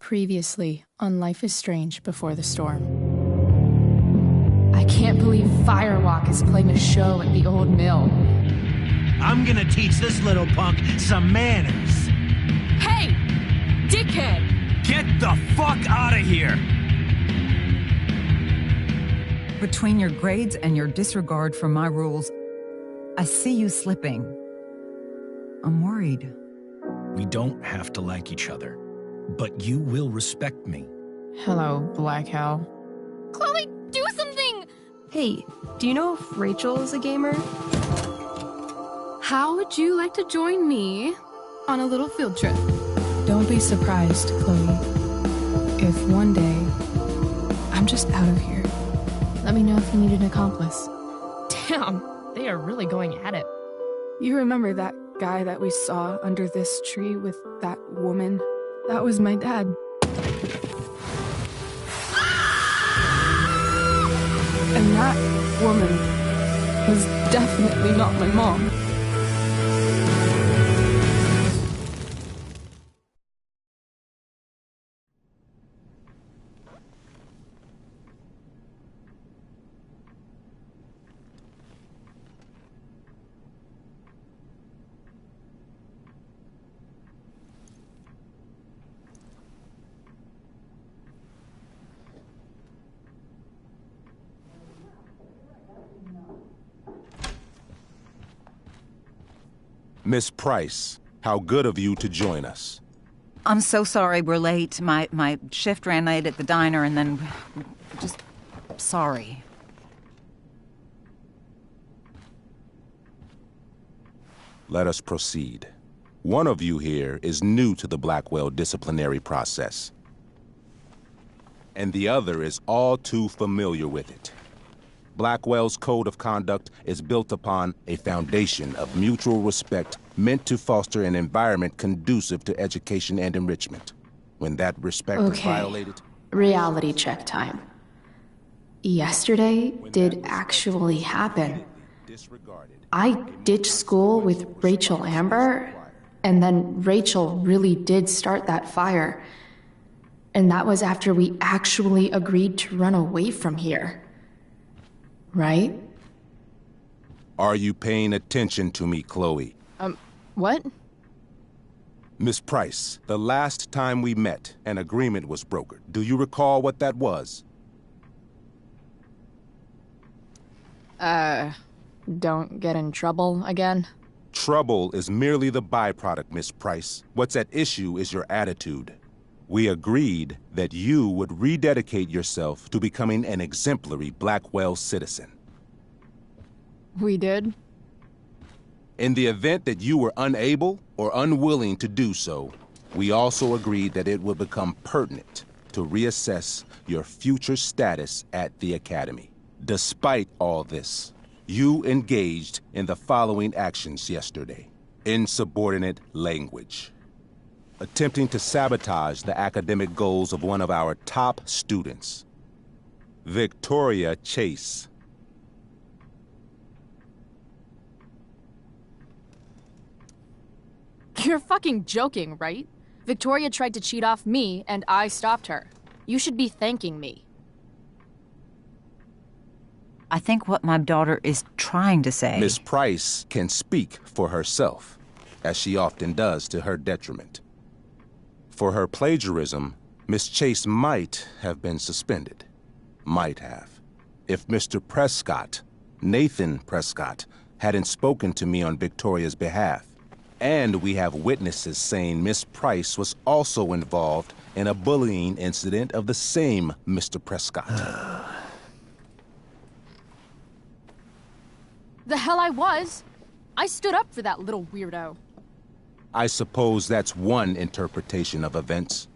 Previously on Life is Strange Before the Storm. I can't believe Firewalk is playing a show at the old mill. I'm gonna teach this little punk some manners. Hey! Dickhead! Get the fuck out of here! Between your grades and your disregard for my rules, I see you slipping. I'm worried. We don't have to like each other, but you will respect me. Hello, Black Hell. Chloe, do something! Hey, do you know if Rachel is a gamer? How would you like to join me on a little field trip? Don't be surprised, Chloe, if one day I'm just out of here. Let me know if you need an accomplice. Damn, they are really going at it. You remember that guy that we saw under this tree with that woman? That was my dad. And that woman was definitely not my mom. Miss Price, how good of you to join us. I'm so sorry we're late. My shift ran late at the diner and then... just... sorry. Let us proceed. One of you here is new to the Blackwell disciplinary process, and the other is all too familiar with it. Blackwell's code of conduct is built upon a foundation of mutual respect meant to foster an environment conducive to education and enrichment. When that respect is violated... Reality check time. Yesterday did actually happen. I ditched school with Rachel Amber, and then Rachel really did start that fire. And that was after we actually agreed to run away from here. Right? Are you paying attention to me, Chloe? What? Miss Price, the last time we met, an agreement was brokered. Do you recall what that was? Don't get in trouble again? Trouble is merely the byproduct, Miss Price. What's at issue is your attitude. We agreed that you would rededicate yourself to becoming an exemplary Blackwell citizen. We did? In the event that you were unable or unwilling to do so, we also agreed that it would become pertinent to reassess your future status at the Academy. Despite all this, you engaged in the following actions yesterday. Insubordinate language. Attempting to sabotage the academic goals of one of our top students, Victoria Chase. You're fucking joking, right? Victoria tried to cheat off me, and I stopped her. You should be thanking me. I think what my daughter is trying to say... Miss Price can speak for herself, as she often does to her detriment. For her plagiarism, Miss Chase might have been suspended. Might have. If Mr. Prescott, Nathan Prescott, hadn't spoken to me on Victoria's behalf. And we have witnesses saying Miss Price was also involved in a bullying incident of the same Mr. Prescott. The hell I was! I stood up for that little weirdo. I suppose that's one interpretation of events.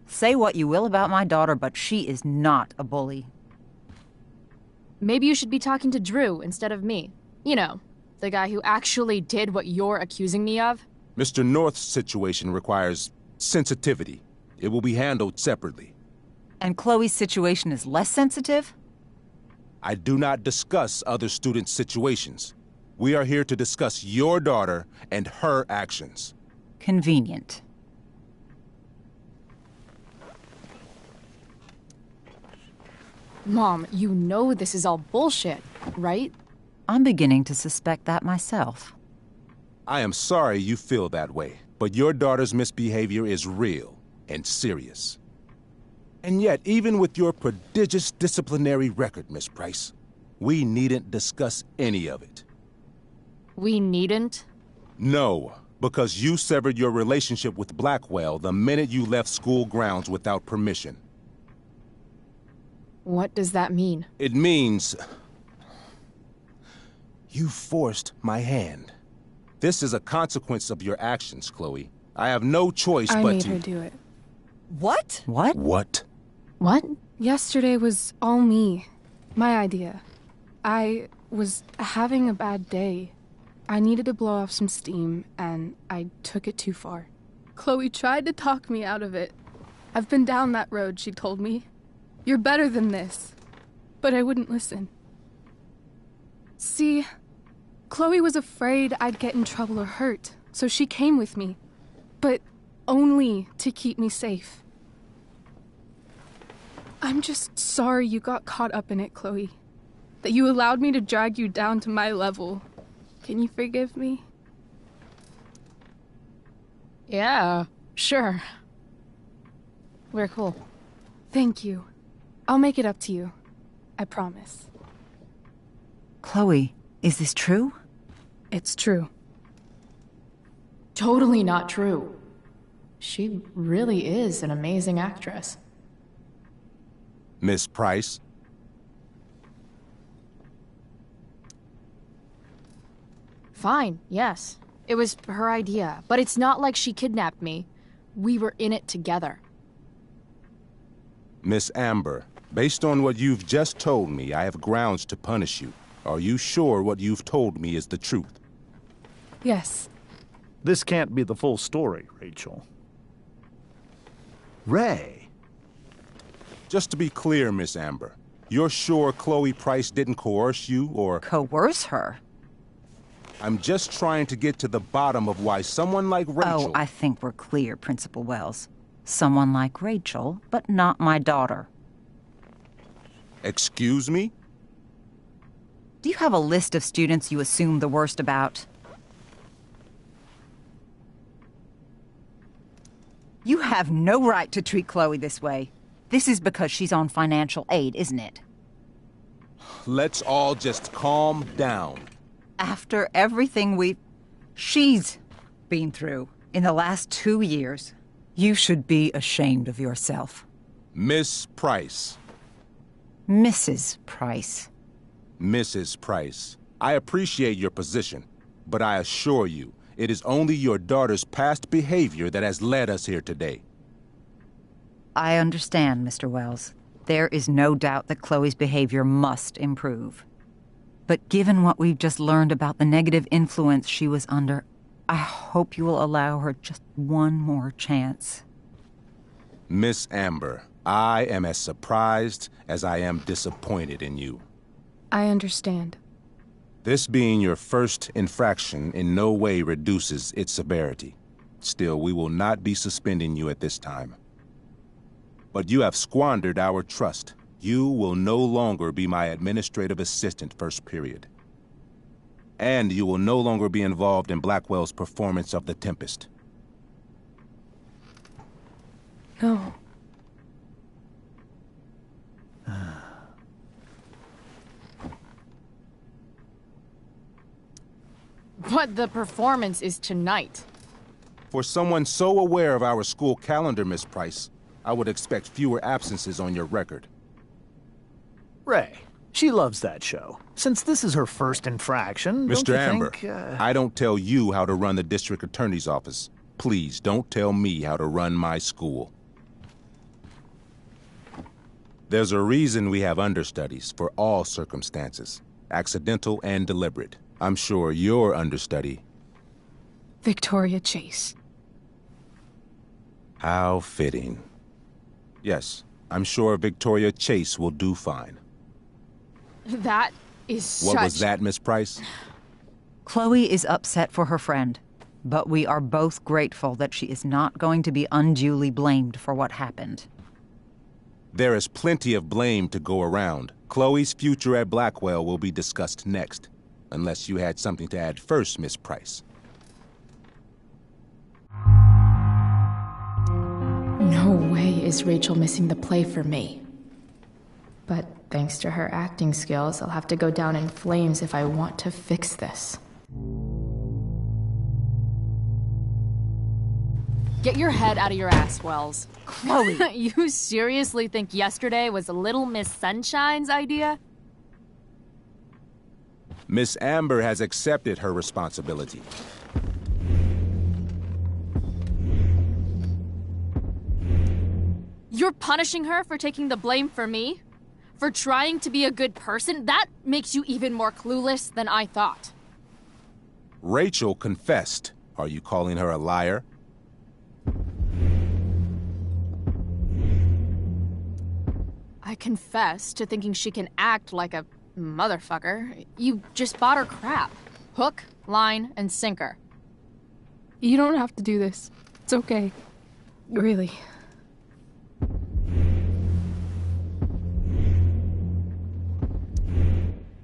Say what you will about my daughter, but she is not a bully. Maybe you should be talking to Drew instead of me. You know, the guy who actually did what you're accusing me of. Mr. North's situation requires sensitivity. It will be handled separately. And Chloe's situation is less sensitive? I do not discuss other students' situations. We are here to discuss your daughter and her actions. Convenient. Mom, you know this is all bullshit, right? I'm beginning to suspect that myself. I am sorry you feel that way, but your daughter's misbehavior is real and serious. And yet, even with your prodigious disciplinary record, Miss Price, we needn't discuss any of it. We needn't? No, because you severed your relationship with Blackwell the minute you left school grounds without permission. What does that mean? It means you forced my hand. This is a consequence of your actions, Chloe. I have no choice I but made to... her do it. What? What? What? What? Yesterday was all me. My idea. I was having a bad day. I needed to blow off some steam, and I took it too far. Chloe tried to talk me out of it. I've been down that road, she told me. You're better than this. But I wouldn't listen. See, Chloe was afraid I'd get in trouble or hurt, so she came with me. But only to keep me safe. I'm just sorry you got caught up in it, Chloe. That you allowed me to drag you down to my level. Can you forgive me? Yeah, sure. We're cool. Thank you. I'll make it up to you. I promise. Chloe, is this true? It's true. Totally not true. She really is an amazing actress. Miss Price? Fine, yes. It was her idea, but it's not like she kidnapped me. We were in it together. Miss Amber, based on what you've just told me, I have grounds to punish you. Are you sure what you've told me is the truth? Yes. This can't be the full story, Rachel. Ray. Just to be clear, Miss Amber, you're sure Chloe Price didn't coerce you, or... Coerce her? I'm just trying to get to the bottom of why someone like Rachel... Oh, I think we're clear, Principal Wells. Someone like Rachel, but not my daughter. Excuse me? Do you have a list of students you assume the worst about? You have no right to treat Chloe this way. This is because she's on financial aid, isn't it? Let's all just calm down. After everything she's been through in the last 2 years, you should be ashamed of yourself. Miss Price. Mrs. Price. Mrs. Price, I appreciate your position, but I assure you, it is only your daughter's past behavior that has led us here today. I understand, Mr. Wells. There is no doubt that Chloe's behavior must improve. But given what we've just learned about the negative influence she was under, I hope you will allow her just one more chance. Miss Amber, I am as surprised as I am disappointed in you. I understand. This being your first infraction in no way reduces its severity. Still, we will not be suspending you at this time. But you have squandered our trust. You will no longer be my administrative assistant first period. And you will no longer be involved in Blackwell's performance of The Tempest. No. But the performance is tonight. For someone so aware of our school calendar, Miss Price, I would expect fewer absences on your record. Ray, she loves that show. Since this is her first infraction, don't Mr. you Amber, think, I don't tell you how to run the district attorney's office. Please don't tell me how to run my school. There's a reason we have understudies for all circumstances, accidental and deliberate. I'm sure your understudy... Victoria Chase. How fitting. Yes, I'm sure Victoria Chase will do fine. That is such... What was that, Miss Price? Chloe is upset for her friend, but we are both grateful that she is not going to be unduly blamed for what happened. There is plenty of blame to go around. Chloe's future at Blackwell will be discussed next. Unless you had something to add first, Miss Price. No way is Rachel missing the play for me. But thanks to her acting skills, I'll have to go down in flames if I want to fix this. Get your head out of your ass, Wells. Chloe! You seriously think yesterday was Little Miss Sunshine's idea? Miss Amber has accepted her responsibility. You're punishing her for taking the blame for me? For trying to be a good person? That makes you even more clueless than I thought. Rachel confessed. Are you calling her a liar? I confess to thinking she can act like a motherfucker. You just bought her crap. Hook, line, and sinker. You don't have to do this. It's okay. Really.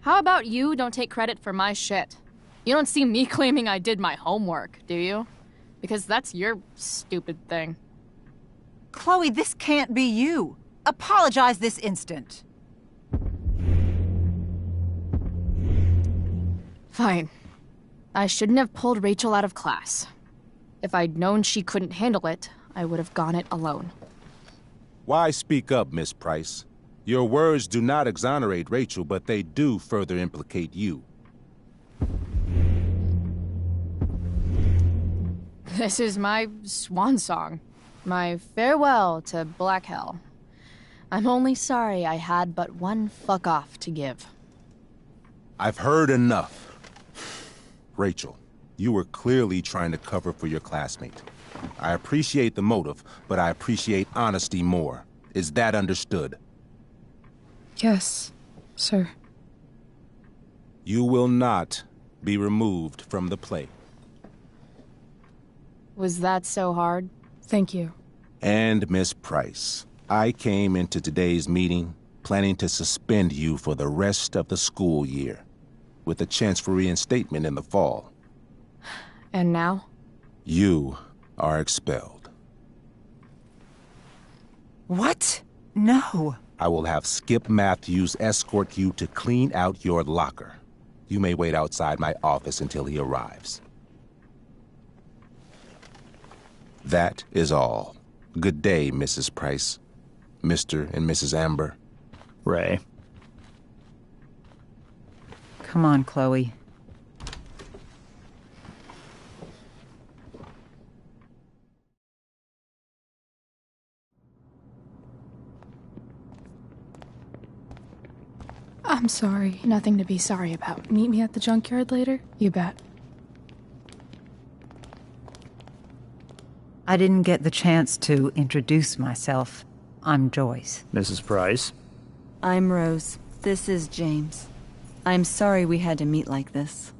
How about you don't take credit for my shit? You don't see me claiming I did my homework, do you? Because that's your stupid thing. Chloe, this can't be you. Apologize this instant. Fine. I shouldn't have pulled Rachel out of class. If I'd known she couldn't handle it, I would have gone it alone. Why speak up, Miss Price? Your words do not exonerate Rachel, but they do further implicate you. This is my swan song. My farewell to Black Hell. I'm only sorry I had but one fuck off to give. I've heard enough. Rachel, you were clearly trying to cover for your classmate. I appreciate the motive, but I appreciate honesty more. Is that understood? Yes, sir. You will not be removed from the play. Was that so hard? Thank you. And Miss Price, I came into today's meeting planning to suspend you for the rest of the school year, with a chance for reinstatement in the fall. And now? You are expelled. What? No. I will have Skip Matthews escort you to clean out your locker. You may wait outside my office until he arrives. That is all. Good day, Mrs. Price. Mr. and Mrs. Amber. Ray. Come on, Chloe. I'm sorry. Nothing to be sorry about. Meet me at the junkyard later? You bet. I didn't get the chance to introduce myself. I'm Joyce. Mrs. Price. I'm Rose. This is James. I'm sorry we had to meet like this.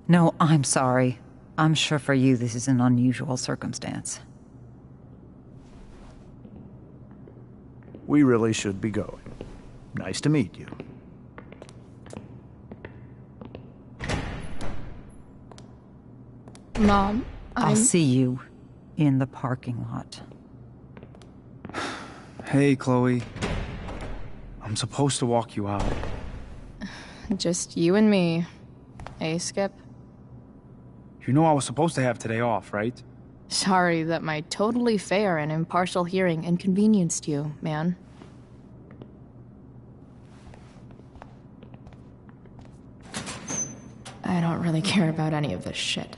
No, I'm sorry. I'm sure for you this is an unusual circumstance. We really should be going. Nice to meet you. Mom, I'll see you in the parking lot. Hey, Chloe. I'm supposed to walk you out. Just you and me. Hey, Skip? You know I was supposed to have today off, right? Sorry that my totally fair and impartial hearing inconvenienced you, man. I don't really care about any of this shit.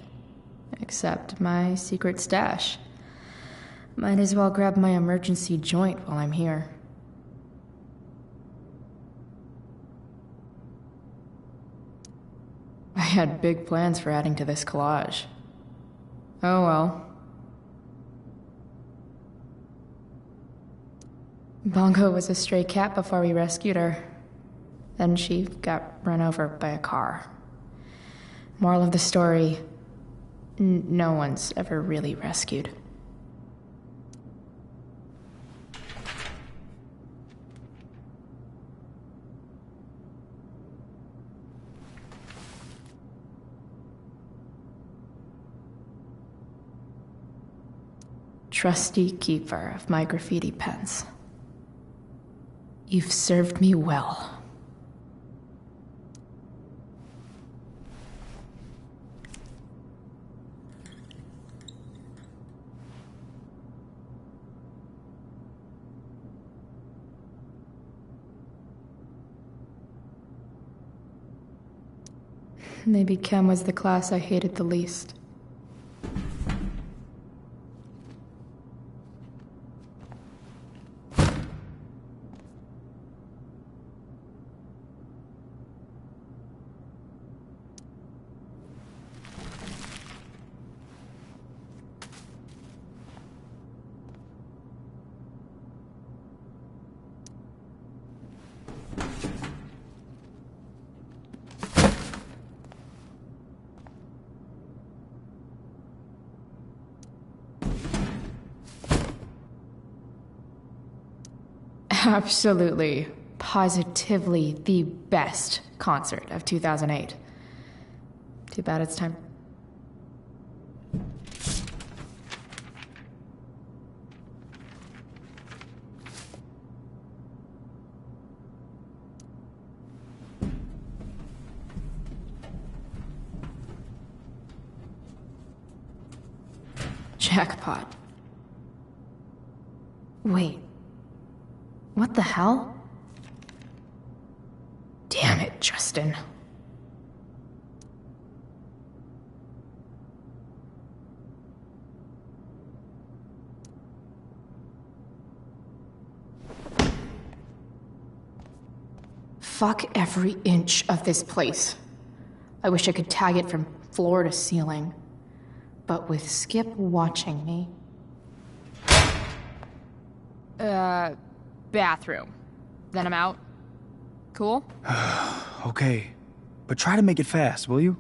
Except my secret stash. Might as well grab my emergency joint while I'm here. I had big plans for adding to this collage. Oh well. Bongo was a stray cat before we rescued her. Then she got run over by a car. Moral of the story, no one's ever really rescued. trusty keeper of my graffiti pens. You've served me well. Maybe Chem was the class I hated the least. Absolutely, positively the best concert of 2008. Too bad it's time. Jackpot. Wait. What the hell? Damn it, Justin. Fuck every inch of this place. I wish I could tag it from floor to ceiling. But with Skip watching me... Bathroom. Then I'm out. Cool? Okay. But try to make it fast, will you?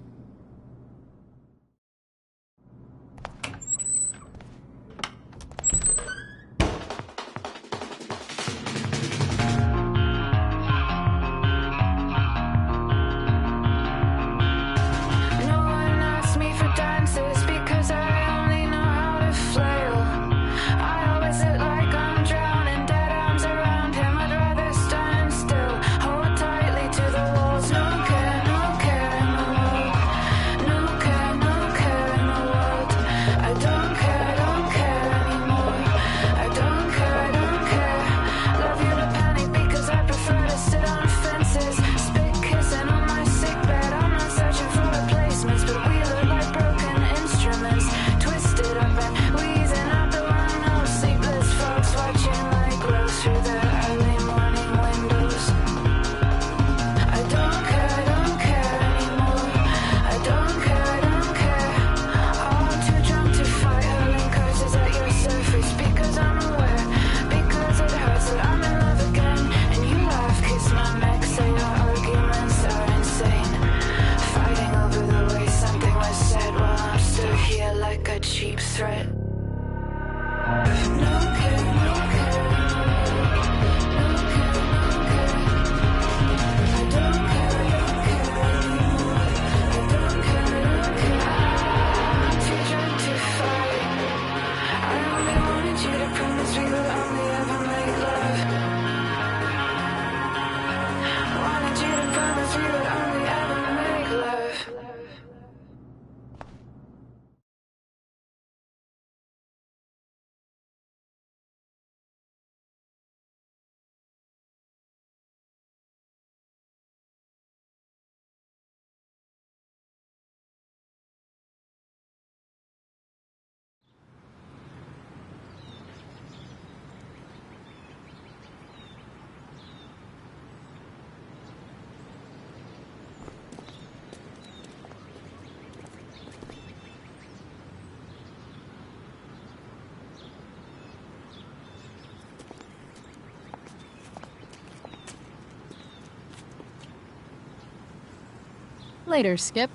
Later, Skip.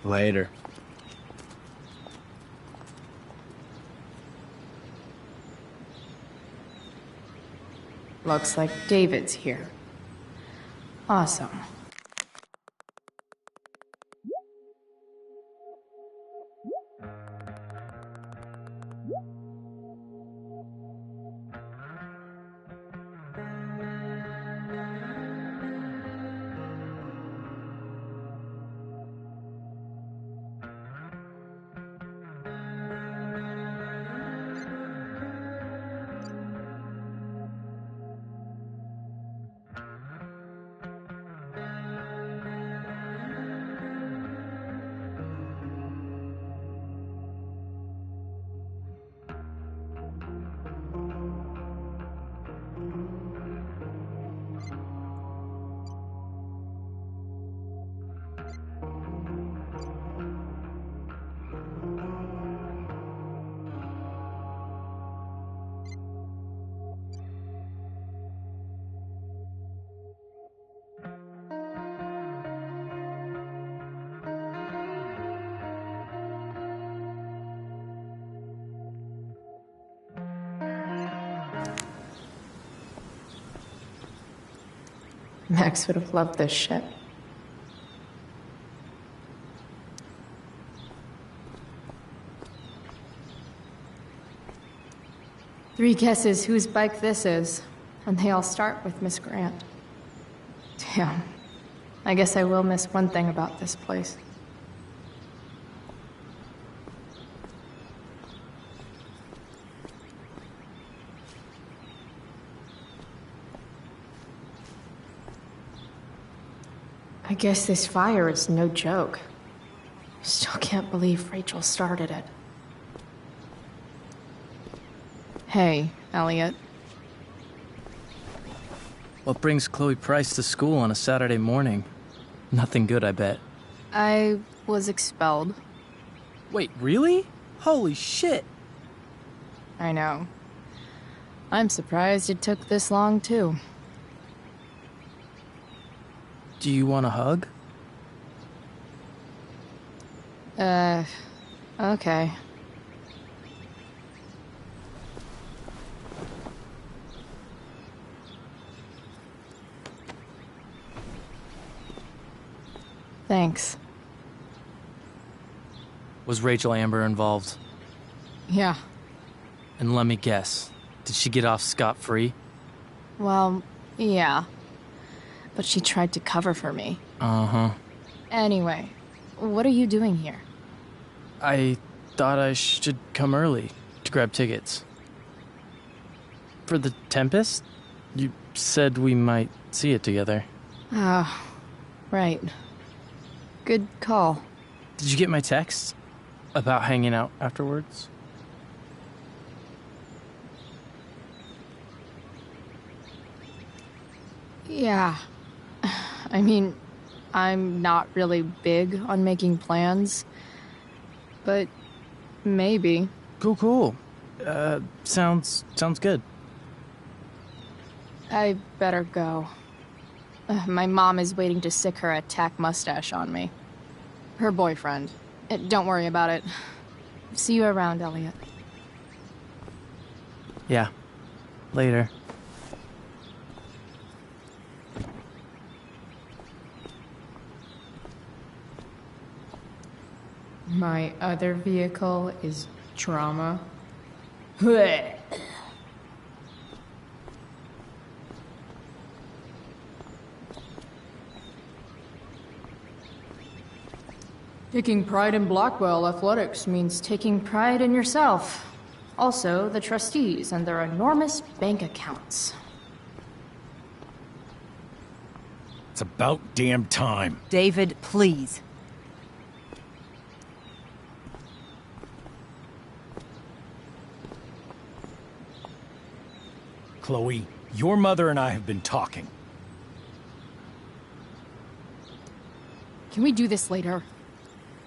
Later. Looks like David's here. Awesome. Max would have loved this shit. Three guesses whose bike this is, and they all start with Miss Grant. Damn. I guess I will miss one thing about this place. I guess this fire is no joke. Still can't believe Rachel started it. Hey, Elliot. What brings Chloe Price to school on a Saturday morning? Nothing good, I bet. I was expelled. Wait, really? Holy shit! I know. I'm surprised it took this long, too. Do you want a hug? Okay. Thanks. Was Rachel Amber involved? Yeah. And let me guess, did she get off scot-free? Well, yeah. But she tried to cover for me. Uh-huh. Anyway, what are you doing here? I thought I should come early to grab tickets. For the Tempest? You said we might see it together. Ah, right. Good call. Did you get my text? About hanging out afterwards? Yeah. I mean, I'm not really big on making plans. But maybe. Cool. Sounds good. I better go. My mom is waiting to sick her attack mustache on me. Her boyfriend. Don't worry about it. See you around, Elliot. Yeah. Later. My other vehicle is trauma. Taking pride in Blackwell athletics means taking pride in yourself. Also, the trustees and their enormous bank accounts. It's about damn time. David, please. Chloe, your mother and I have been talking. Can we do this later?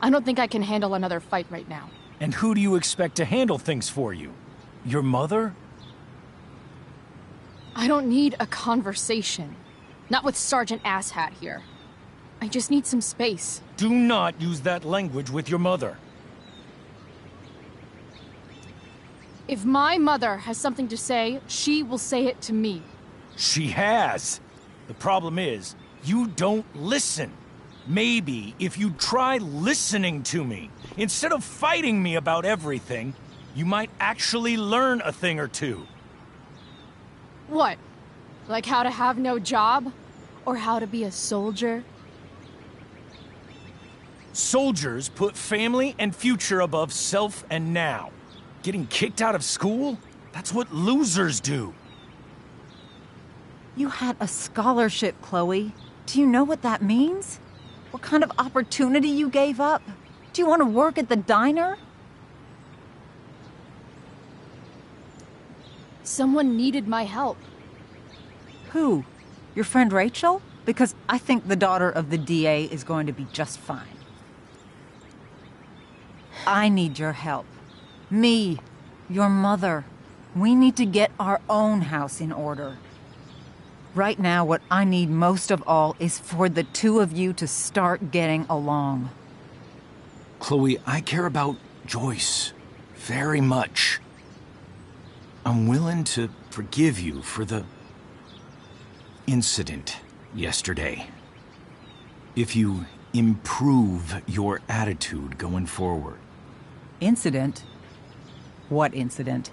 I don't think I can handle another fight right now. And who do you expect to handle things for you? Your mother? I don't need a conversation. Not with Sergeant Asshat here. I just need some space. Do not use that language with your mother. If my mother has something to say, she will say it to me. She has. The problem is, you don't listen. Maybe if you try listening to me, instead of fighting me about everything, you might actually learn a thing or two. What? Like how to have no job? Or how to be a soldier? Soldiers put family and future above self and now. Getting kicked out of school? That's what losers do. You had a scholarship, Chloe. Do you know what that means? What kind of opportunity you gave up? Do you want to work at the diner? Someone needed my help. Who? Your friend Rachel? Because I think the daughter of the DA is going to be just fine. I need your help. Me, your mother. We need to get our own house in order. Right now, what I need most of all is for the two of you to start getting along. Chloe, I care about Joyce very much. I'm willing to forgive you for the incident. yesterday. If you improve your attitude going forward. Incident? What incident?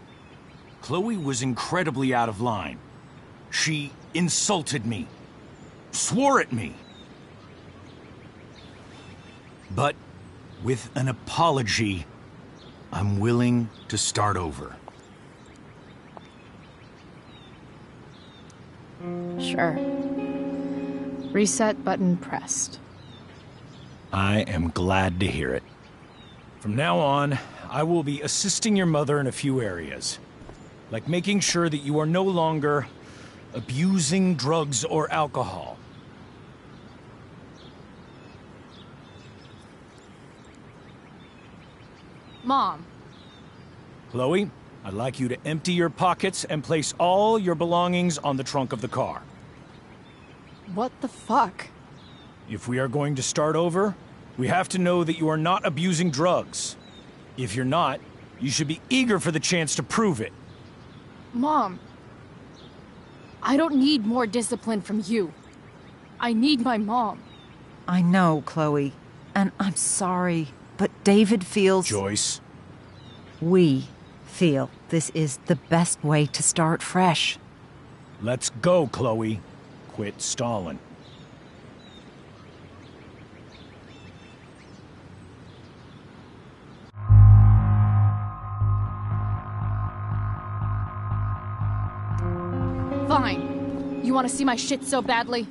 Chloe was incredibly out of line. She insulted me, swore at me. But with an apology, I'm willing to start over. Sure. Reset button pressed. I am glad to hear it. From now on, I will be assisting your mother in a few areas, like making sure that you are no longer abusing drugs or alcohol. Mom. Chloe, I'd like you to empty your pockets and place all your belongings on the trunk of the car. What the fuck? If we are going to start over, we have to know that you are not abusing drugs. If you're not, you should be eager for the chance to prove it. Mom. I don't need more discipline from you. I need my mom. I know, Chloe, and I'm sorry, but David feels... Joyce. We feel this is the best way to start fresh. Let's go, Chloe. Quit stalling. Fine. You want to see my shit so badly?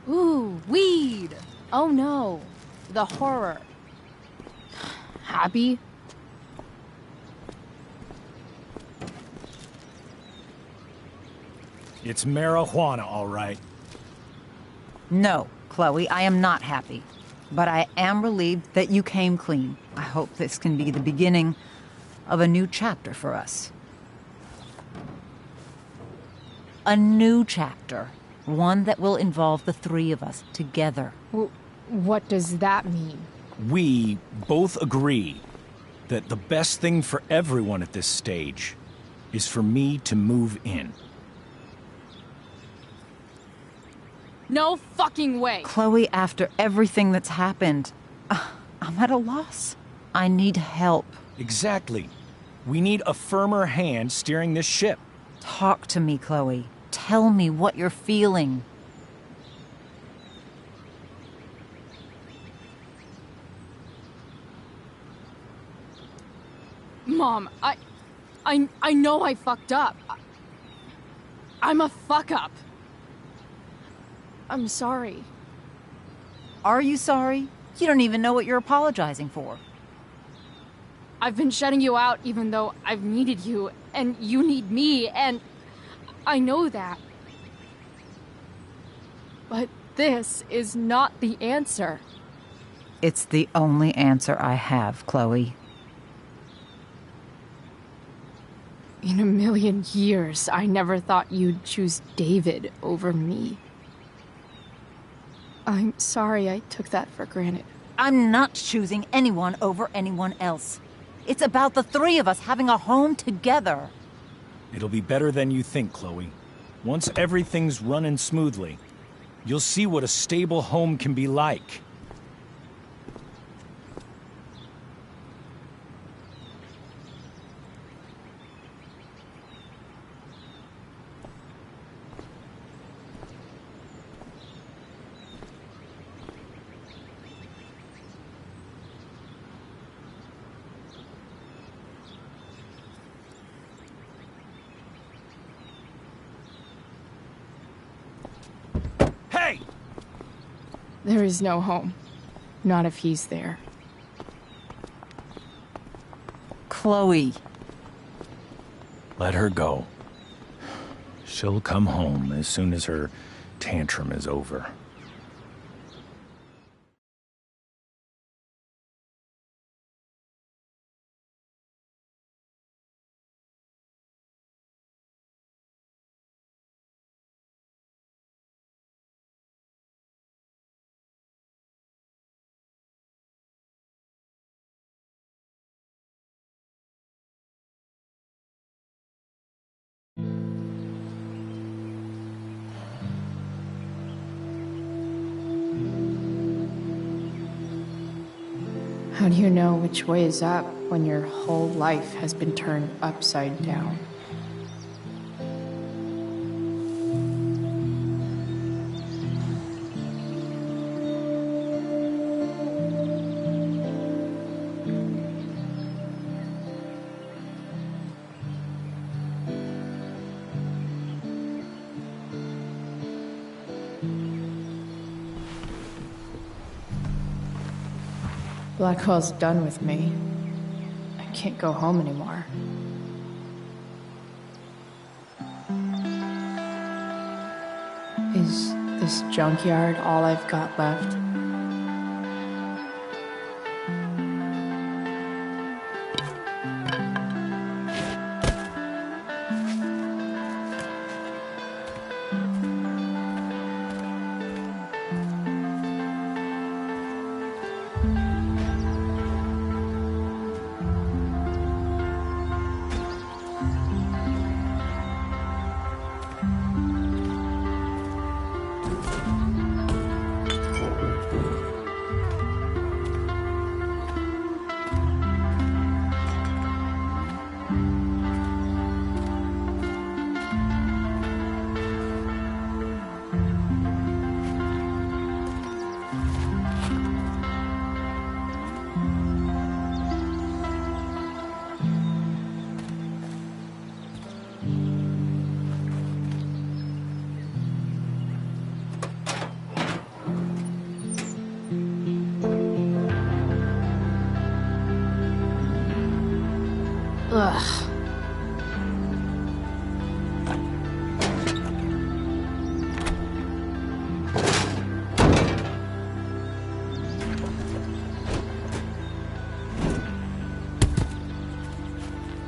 Ooh, weed! Oh no, the horror. Happy? It's marijuana, all right. No, Chloe, I am not happy. But I am relieved that you came clean. I hope this can be the beginning of a new chapter for us. A new chapter. One that will involve the three of us together. What does that mean? We both agree that the best thing for everyone at this stage is for me to move in. No fucking way! Chloe, after everything that's happened, I'm at a loss. I need help. Exactly. We need a firmer hand steering this ship. Talk to me, Chloe. Tell me what you're feeling. Mom, I know I fucked up. I'm a fuck up. I'm sorry. Are you sorry? You don't even know what you're apologizing for. I've been shutting you out even though I've needed you, and you need me, and I know that. But this is not the answer. It's the only answer I have, Chloe. In a million years, I never thought you'd choose David over me. I'm sorry I took that for granted. I'm not choosing anyone over anyone else. It's about the three of us having a home together. It'll be better than you think, Chloe. Once everything's running smoothly, you'll see what a stable home can be like. Hey! There is no home. Not if he's there. Chloe. Let her go. She'll come home as soon as her tantrum is over. How do you know which way is up when your whole life has been turned upside down? Blackwell's done with me. I can't go home anymore. Is this junkyard all I've got left? Ugh.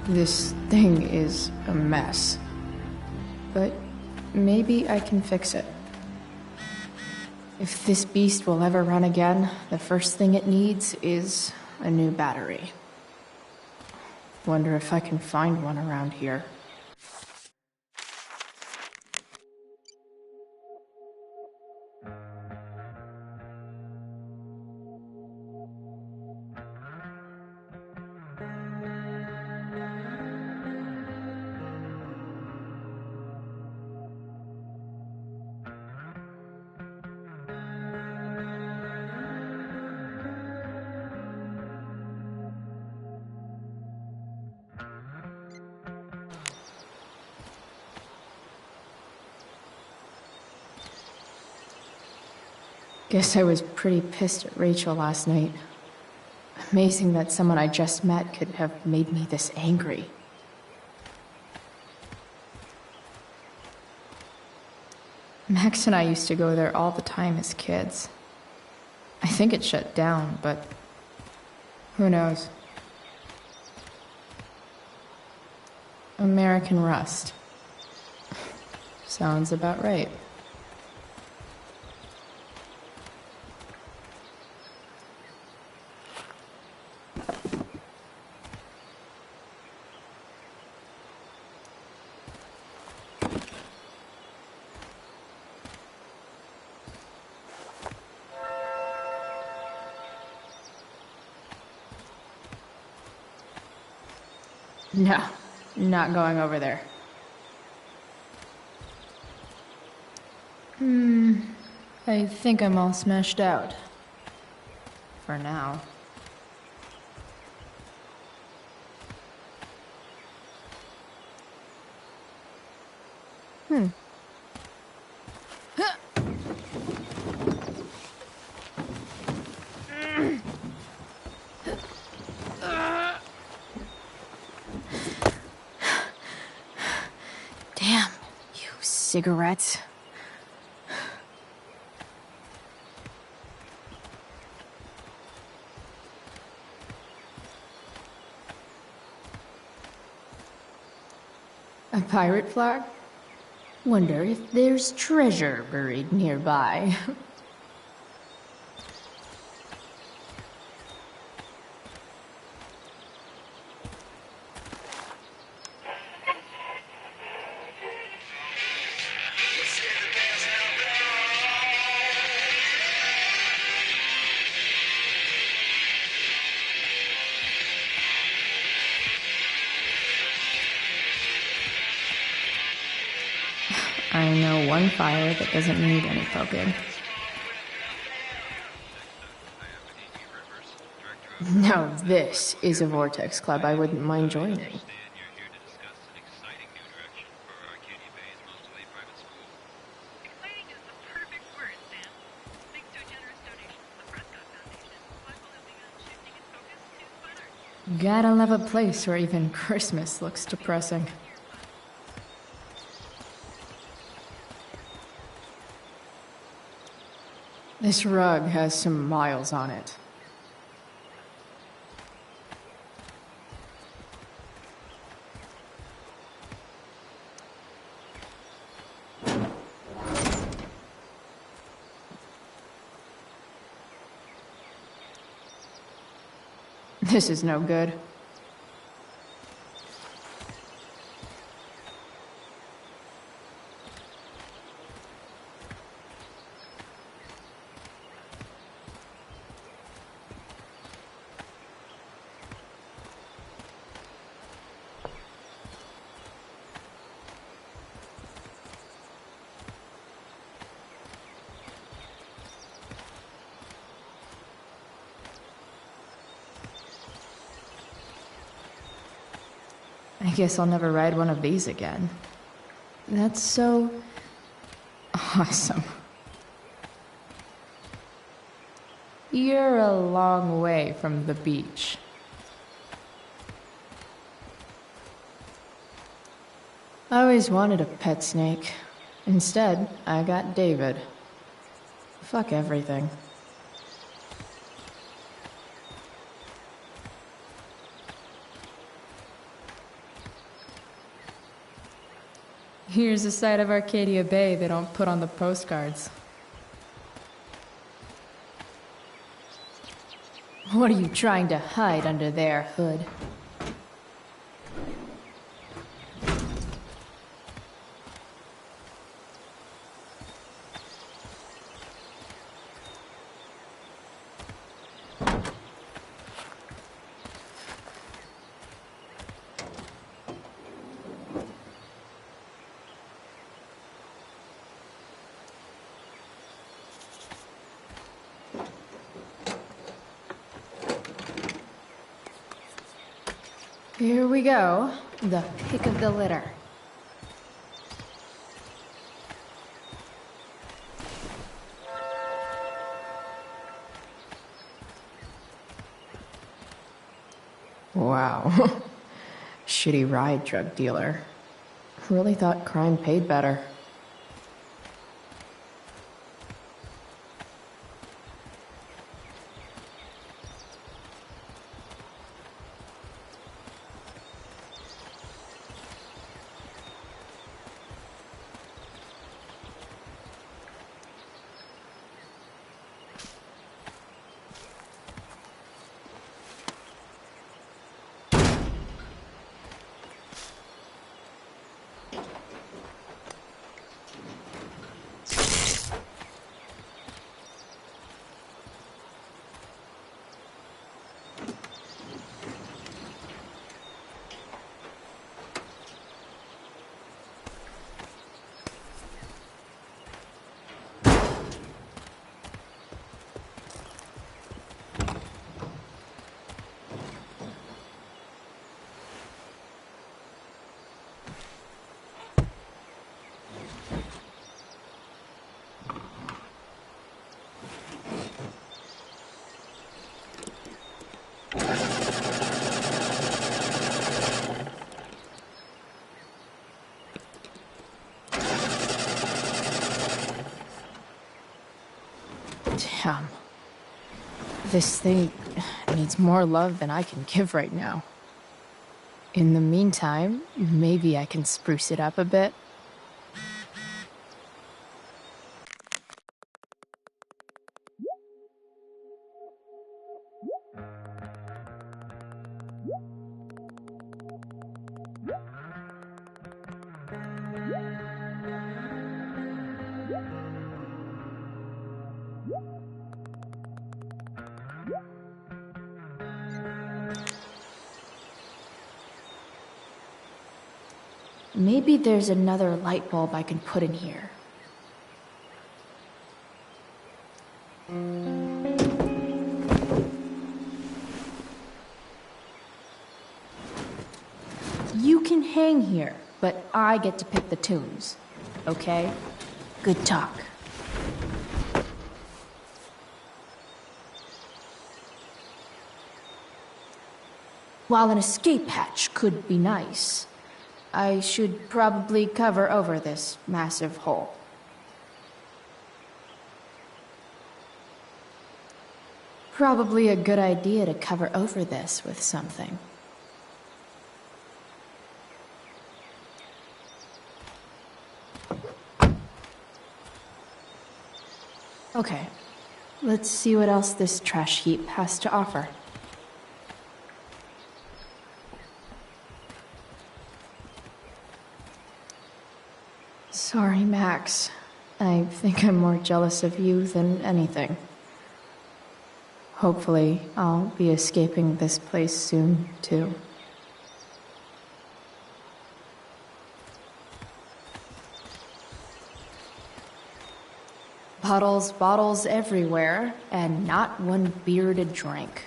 This thing is a mess. But maybe I can fix it. If this beast will ever run again, the first thing it needs is a new battery. Wonder if I can find one around here. Guess I was pretty pissed at Rachel last night. Amazing that someone I just met could have made me this angry. Max and I used to go there all the time as kids. I think it shut down, but who knows? American Rust. Sounds about right. No, not going over there. I think I'm all smashed out. For now. Damn, you cigarettes. A pirate flag? Wonder if there's treasure buried nearby. I know one fire that doesn't need any poking. Now this is a Vortex Club I wouldn't mind joining. Gotta love a place where even Christmas looks depressing. This rug has some miles on it. This is no good. I guess I'll never ride one of these again. That's so awesome. You're a long way from the beach. I always wanted a pet snake. Instead, I got David. Fuck everything. Here's a side of Arcadia Bay they don't put on the postcards. What are you trying to hide under there, Hood? Here we go. The pick of the litter. Wow. Shitty ride drug dealer. Really thought crime paid better. Damn. This thing needs more love than I can give right now. In the meantime, maybe I can spruce it up a bit. Maybe there's another light bulb I can put in here. You can hang here, but I get to pick the tunes. Okay? Good talk. While an escape hatch could be nice, I should probably cover over this massive hole. Probably a good idea to cover over this with something. Okay, let's see what else this trash heap has to offer. Sorry, Max. I think I'm more jealous of you than anything. Hopefully, I'll be escaping this place soon, too. Bottles everywhere, and not one beer to drink.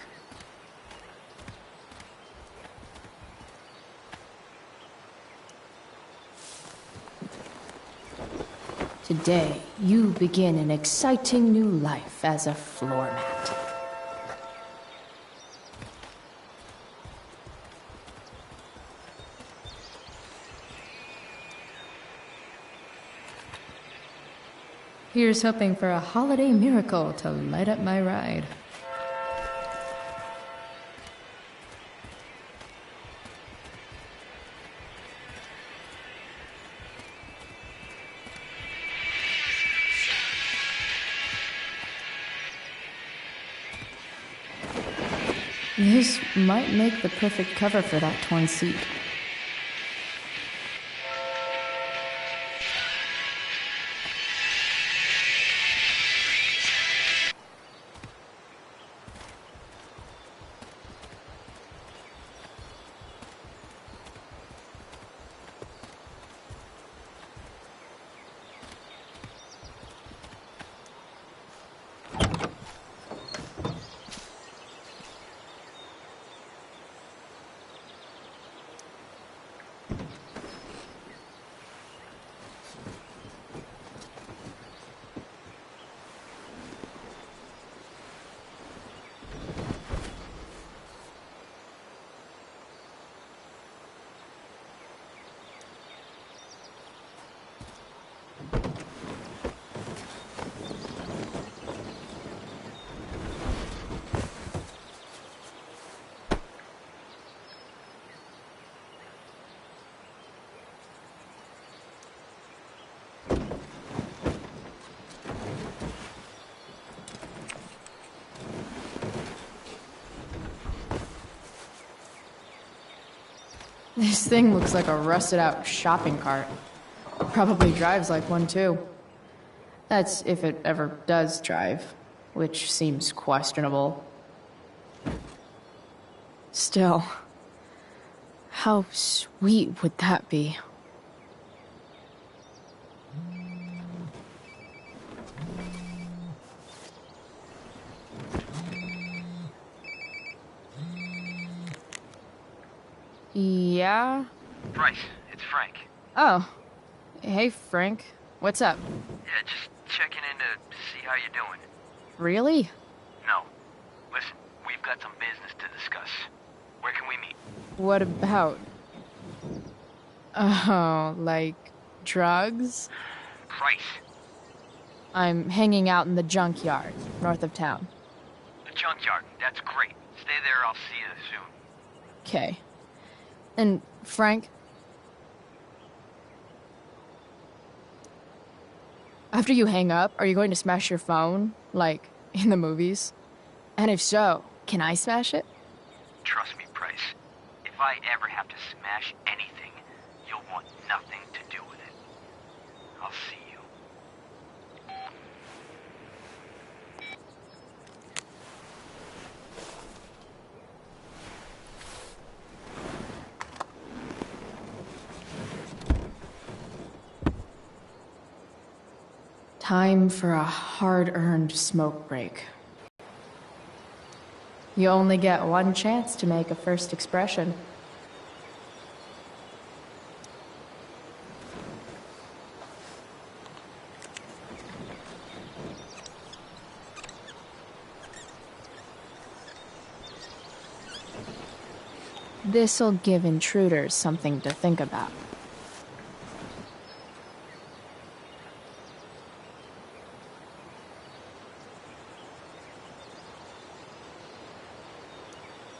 Today, you begin an exciting new life as a floor mat. Here's hoping for a holiday miracle to light up my ride. This might make the perfect cover for that torn seat. This thing looks like a rusted out shopping cart. Probably drives like one too. That's if it ever does drive, which seems questionable. Still, how sweet would that be? Yeah? Bryce, it's Frank. Oh. Hey, Frank. What's up? Yeah, just checking in to see how you're doing. Really? No. Listen, we've got some business to discuss. Where can we meet? What about? Oh, like drugs? Price. I'm hanging out in the junkyard, north of town. The junkyard, that's great. Stay there, I'll see you soon. Okay. And Frank? After you hang up, are you going to smash your phone, like in the movies? And if so, can I smash it? Trust me, Price. If I ever have to smash anything, you'll want nothing to do with it. I'll see you. Time for a hard-earned smoke break. You only get one chance to make a first expression. This'll give intruders something to think about.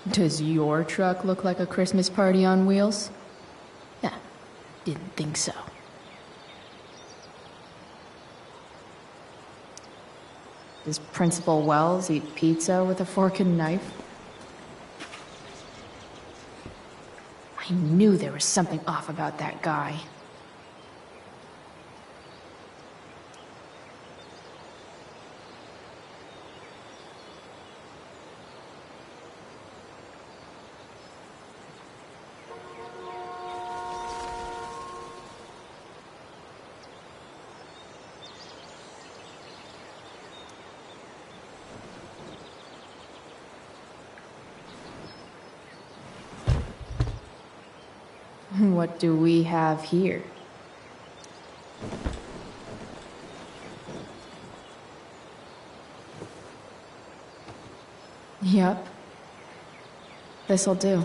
Does your truck look like a Christmas party on wheels? Yeah, didn't think so. Does Principal Wells eat pizza with a fork and knife? I knew there was something off about that guy. What do we have here? Yep. This'll do.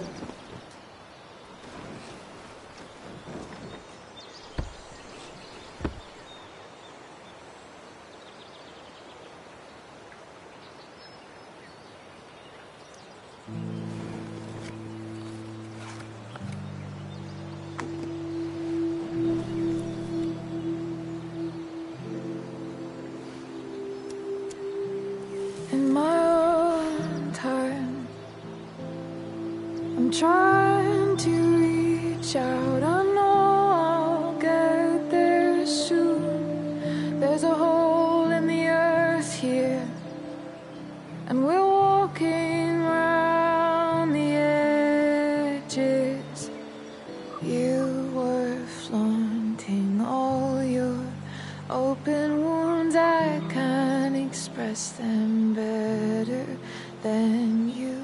In my own time, I'm trying to reach out. I know I'll get there soon. There's a hole in the earth here, and we're walking around the edges. You were flaunting all your open wounds. I can't express them better than you.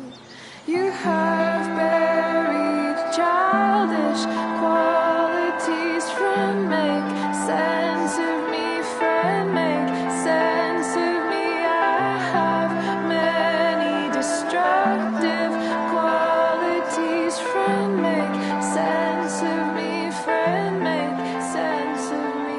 You have buried childish qualities. Friend, make sense of me. Friend, make sense of me. I have many destructive qualities. Friend, make sense of me. Friend, make sense of me.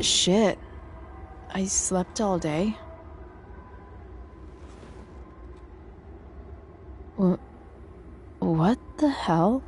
Shit. I slept all day. What the hell?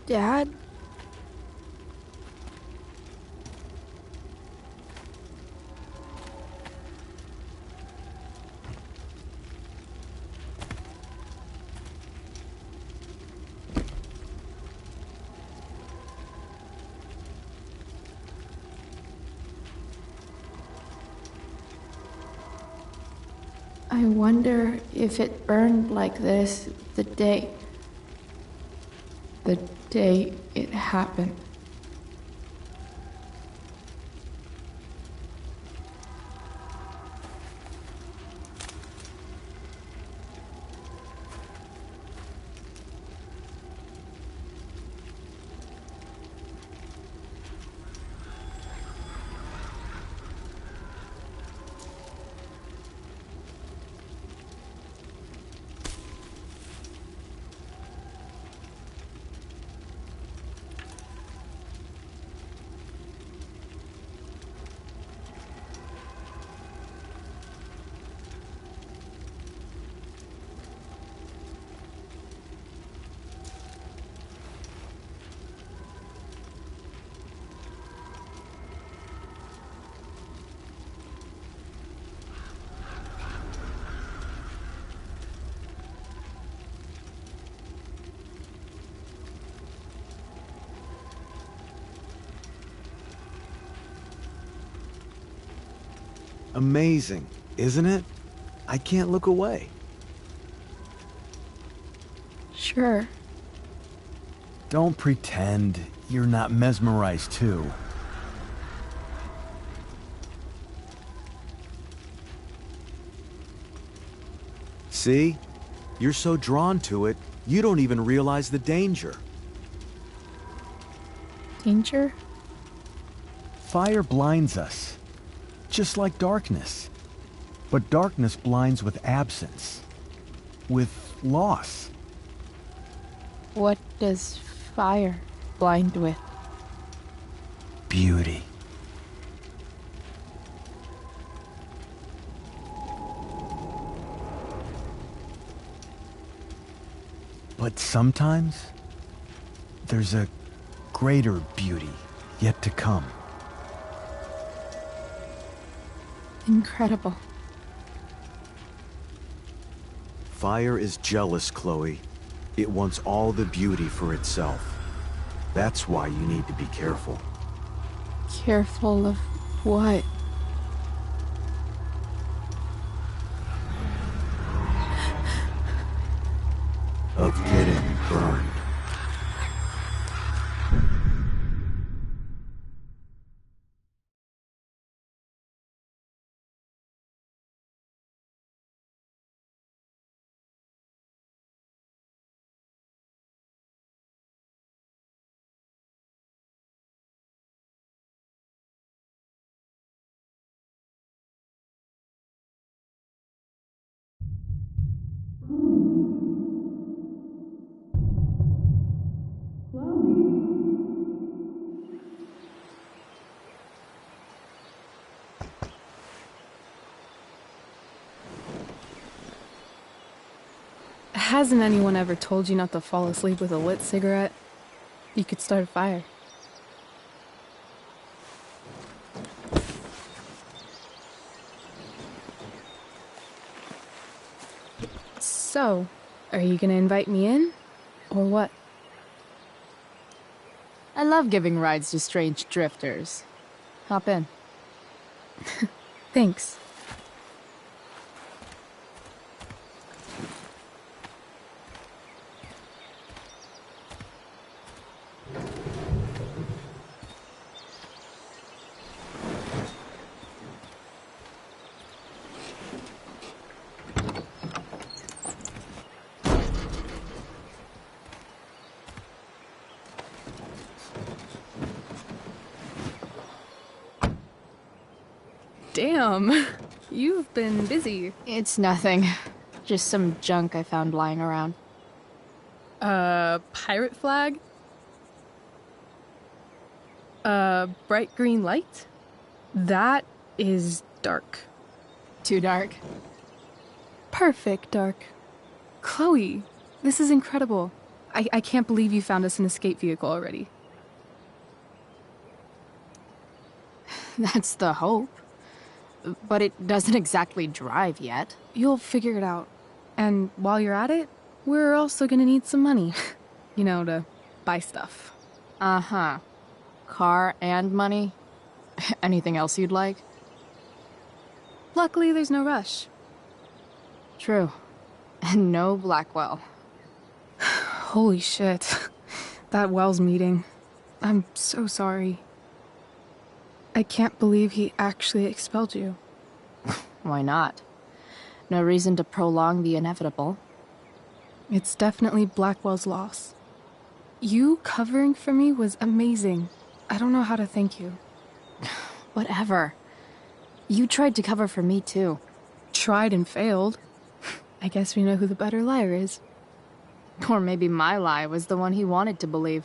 Dad? I wonder if it burned like this the day it happened. Amazing, isn't it? I can't look away. Sure. Don't pretend you're not mesmerized too. See? You're so drawn to it, you don't even realize the danger. Danger? Fire blinds us, just like darkness. But darkness blinds with absence, with loss. What does fire blind with? Beauty. But sometimes, there's a greater beauty yet to come. Incredible. Fire is jealous, Chloe. It wants all the beauty for itself. That's why you need to be careful. Careful of what? Of getting burned. Hasn't anyone ever told you not to fall asleep with a lit cigarette? You could start a fire. So, are you gonna invite me in? Or what? I love giving rides to strange drifters. Hop in. Thanks. Damn, you've been busy. It's nothing. Just some junk I found lying around. Pirate flag? Bright green light? That is dark. Too dark? Perfect dark. Chloe, this is incredible. I can't believe you found us an escape vehicle already. That's the hope. But it doesn't exactly drive yet. You'll figure it out. And while you're at it, we're also gonna need some money. You know, to buy stuff. Uh-huh. Car and money? Anything else you'd like? Luckily, there's no rush. True. And no Blackwell. Holy shit. That Wells meeting. I'm so sorry. I can't believe he actually expelled you. Why not? No reason to prolong the inevitable. It's definitely Blackwell's loss. You covering for me was amazing. I don't know how to thank you. Whatever. You tried to cover for me, too. Tried and failed. I guess we know who the better liar is. Or maybe my lie was the one he wanted to believe.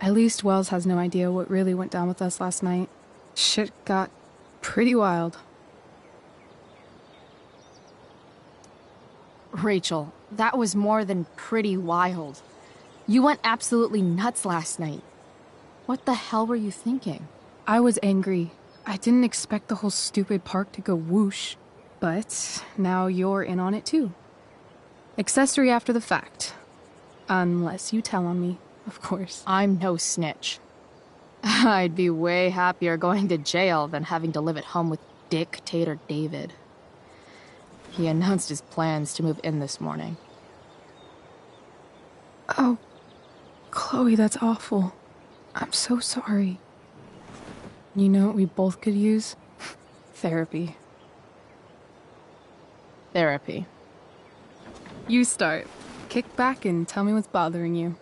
At least Wells has no idea what really went down with us last night. Shit got pretty wild. Rachel, that was more than pretty wild. You went absolutely nuts last night. What the hell were you thinking? I was angry. I didn't expect the whole stupid park to go whoosh. But now you're in on it too. Accessory after the fact. Unless you tell on me, of course. I'm no snitch. I'd be way happier going to jail than having to live at home with Dictator David. He announced his plans to move in this morning. Oh, Chloe, that's awful. I'm so sorry. You know what we both could use? Therapy. Therapy. You start. Kick back and tell me what's bothering you.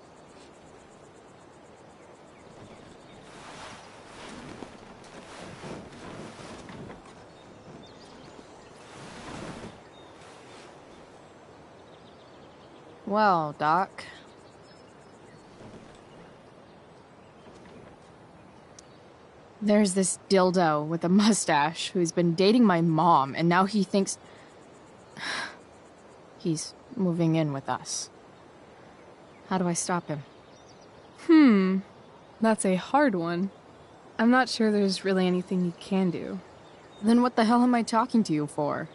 Well, Doc. There's this dildo with a mustache who's been dating my mom, and now he thinks he's moving in with us. How do I stop him? That's a hard one. I'm not sure there's really anything you can do. Then what the hell am I talking to you for?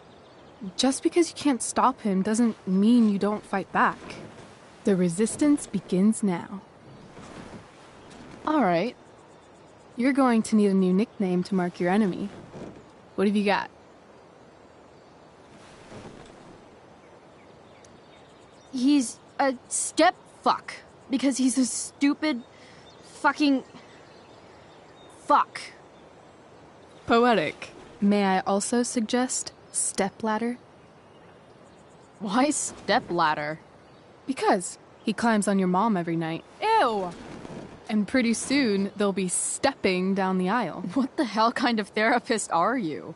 Just because you can't stop him doesn't mean you don't fight back. The resistance begins now. All right. You're going to need a new nickname to mark your enemy. What have you got? He's a step fuck because he's a stupid fucking fuck. Poetic. May I also suggest stepladder? Why stepladder? Because he climbs on your mom every night. Ew! And pretty soon, they'll be stepping down the aisle. What the hell kind of therapist are you?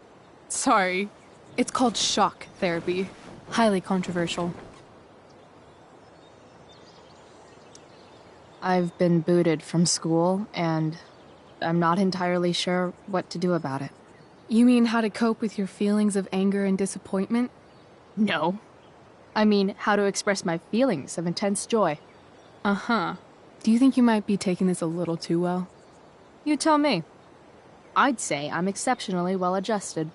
Sorry. It's called shock therapy. Highly controversial. I've been booted from school, and I'm not entirely sure what to do about it. You mean how to cope with your feelings of anger and disappointment? No. I mean how to express my feelings of intense joy. Uh-huh. Do you think you might be taking this a little too well? You tell me. I'd say I'm exceptionally well adjusted.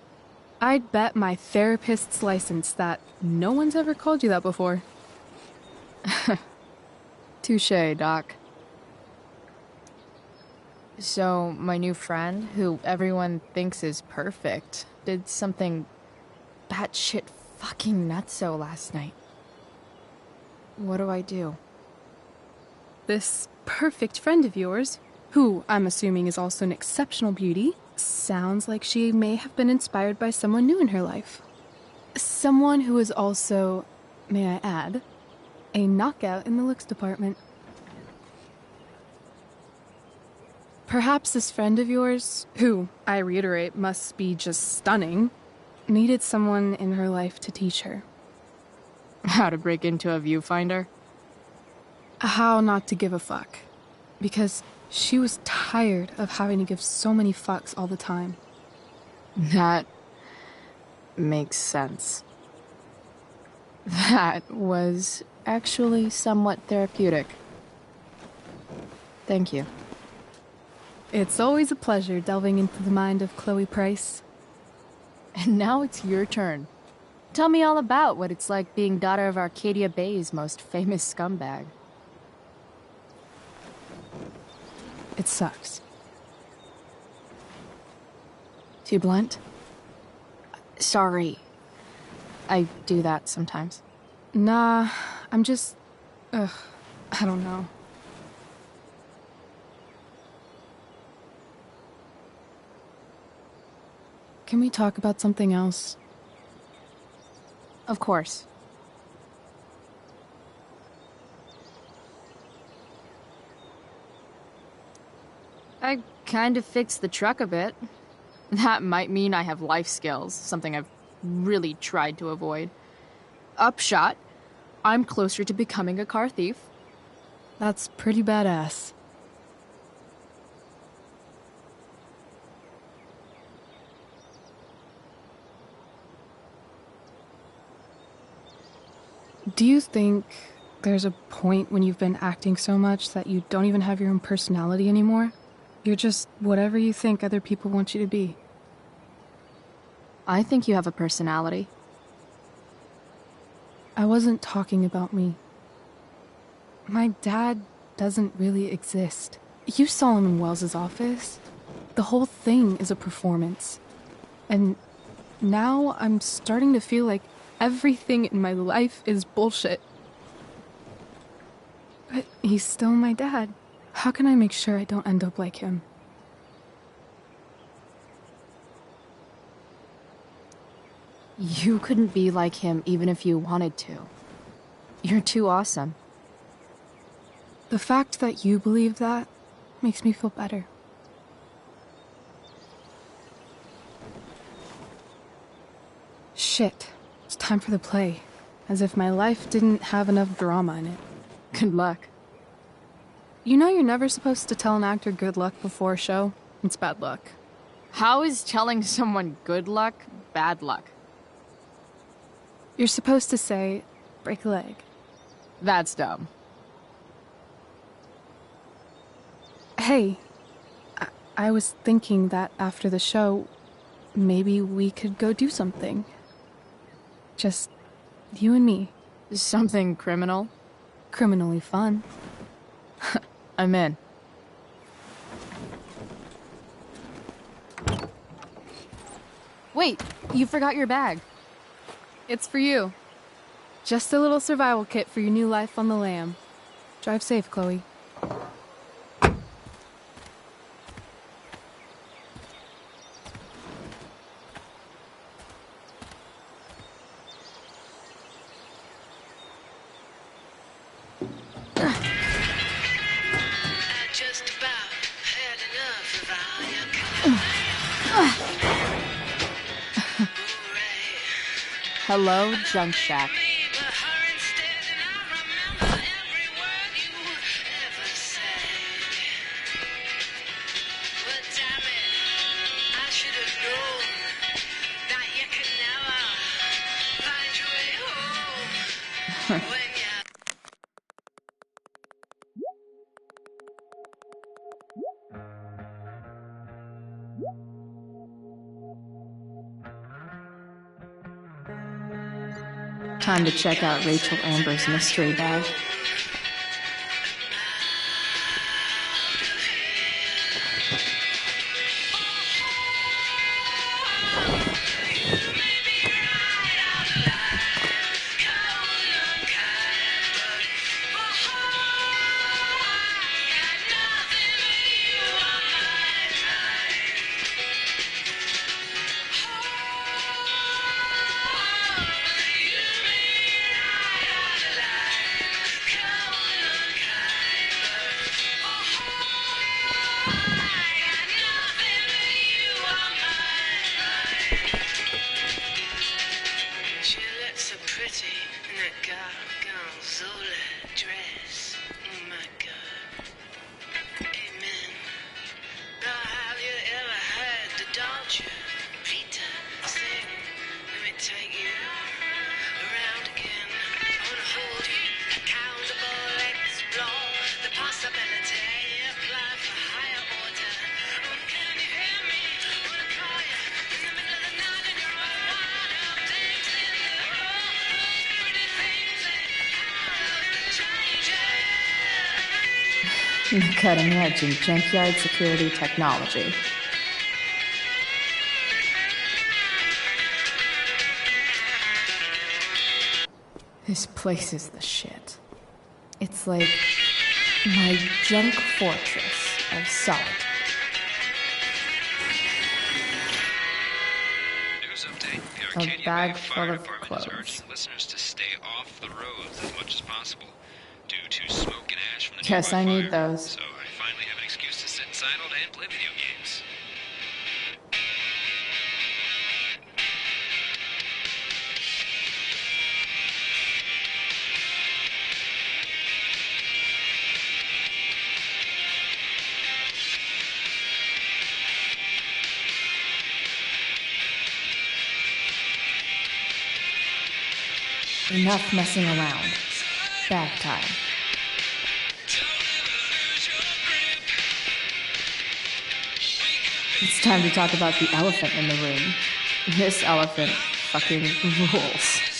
I'd bet my therapist's license that no one's ever called you that before. Touché, Doc. So, my new friend, who everyone thinks is perfect, did something batshit fucking nutso last night. What do I do? This perfect friend of yours, who I'm assuming is also an exceptional beauty, sounds like she may have been inspired by someone new in her life. Someone who is also, may I add, a knockout in the looks department. Perhaps this friend of yours, who, I reiterate, must be just stunning, needed someone in her life to teach her. How to break into a viewfinder? How not to give a fuck. Because she was tired of having to give so many fucks all the time. That makes sense. That was actually somewhat therapeutic. Thank you. It's always a pleasure delving into the mind of Chloe Price. And now it's your turn. Tell me all about what it's like being daughter of Arcadia Bay's most famous scumbag. It sucks. Too blunt? Sorry. I do that sometimes. Nah, I'm just... I don't know. Can we talk about something else? Of course. I kind of fixed the truck a bit. That might mean I have life skills, something I've really tried to avoid. Upshot, I'm closer to becoming a car thief. That's pretty badass. Do you think there's a point when you've been acting so much that you don't even have your own personality anymore? You're just whatever you think other people want you to be. I think you have a personality. I wasn't talking about me. My dad doesn't really exist. You saw him in Wells's office. The whole thing is a performance. And now I'm starting to feel like everything in my life is bullshit. But he's still my dad. How can I make sure I don't end up like him? You couldn't be like him even if you wanted to. You're too awesome. The fact that you believe that makes me feel better. Shit. It's time for the play. As if my life didn't have enough drama in it. Good luck. You know you're never supposed to tell an actor good luck before a show? It's bad luck. How is telling someone good luck bad luck? You're supposed to say, break a leg. That's dumb. Hey, I was thinking that after the show, maybe we could go do something. Just you and me. Something criminal? Criminally fun. I'm in. Wait, you forgot your bag. It's for you. Just a little survival kit for your new life on the lam. Drive safe, Chloe. Hello, Junk Shack. Time to check out Rachel Amber's mystery bag. Cutting edge in junkyard security technology. This place is the shit. It's like my junk fortress of solitude. News update. The A Arcadia bag Bay full Fire of Department clothes. is urging listeners to stay off the roads as much as possible due to smoke and ash from the Yes, I nearby need fire. those. So I finally have an excuse to sit inside all day and play video games. Enough messing around. Bag time. It's time to talk about the elephant in the room. This elephant fucking rules.